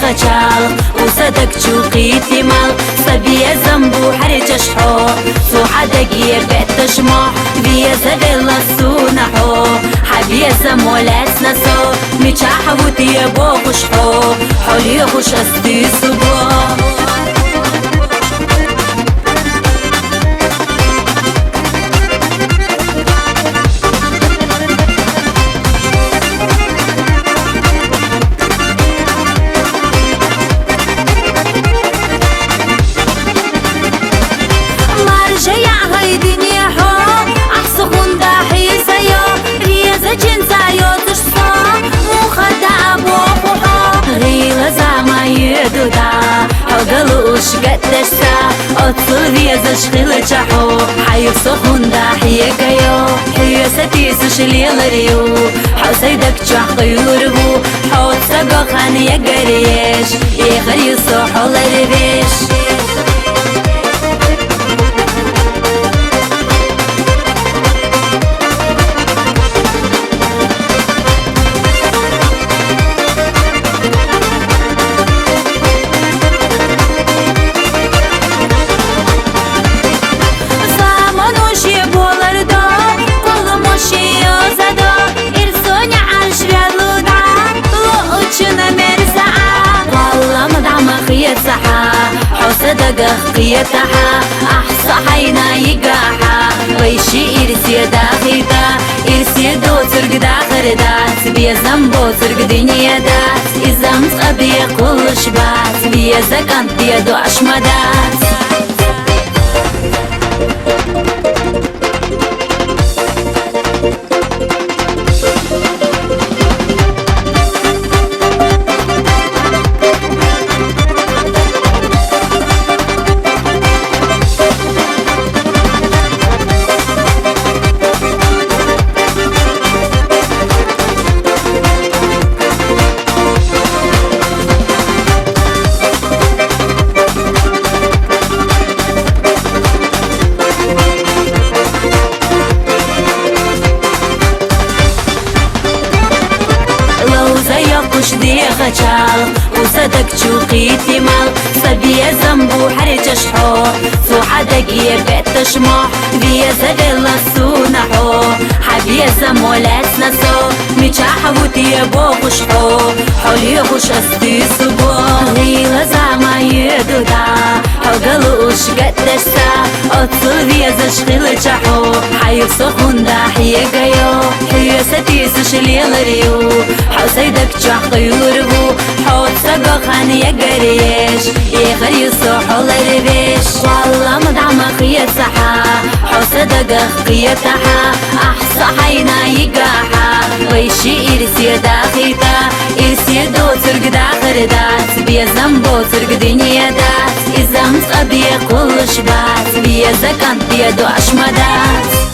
خجال وصدق شوقيتي مال صبية زنبو حرج شحو سو حدقية بيت شموح بيا زبيل السونحو حبيا زمولات نسو ميشاحوتي بوغش حو حولي غش أستي سبو قلوش قدستا أطل فيزا شغل جحو حيو سخون دا حيا قيو حيا ستيس شليل ريو حو سيدك جح قيوربو حو تساقو خاني يقريش يغر يصوحو لربيش صدق قيتها أحصى حينا يقاحا ويشي إرسي داخيتا إرسي دو ترق داخر دات بيا زنبو ترق دنيا دات إذا مصقبي كل شبات بيا زكانت بيا دو عشمدات وش دي خجال وصدق شوقيتي مال صبية زنبو حرج شحو سو حدقية بيت شموح بيا زبيل السونحو حبيا زمولات نسو ميشاحوتي بوغش حو حولي غش أستي سبو غيلة زعما يدودا حو قلوش قدستا أطل فيزا شغل جحو حيو سخون دا حيا قيو حيا ستيس شليل ريو حو سيدك جح قيوربو حو تساقو خاني يقريش يغر يصوحو لربيش والله مدعم خيط صحا حو صدق قيتها أحصى حينا يقاحا ويشي إرسي داخيتا إرسي دو ترق داخر دات بيا زنبو ترق دنيا دات إذا مصقبي كل شبات بيا زكانت بيا دو عشمدات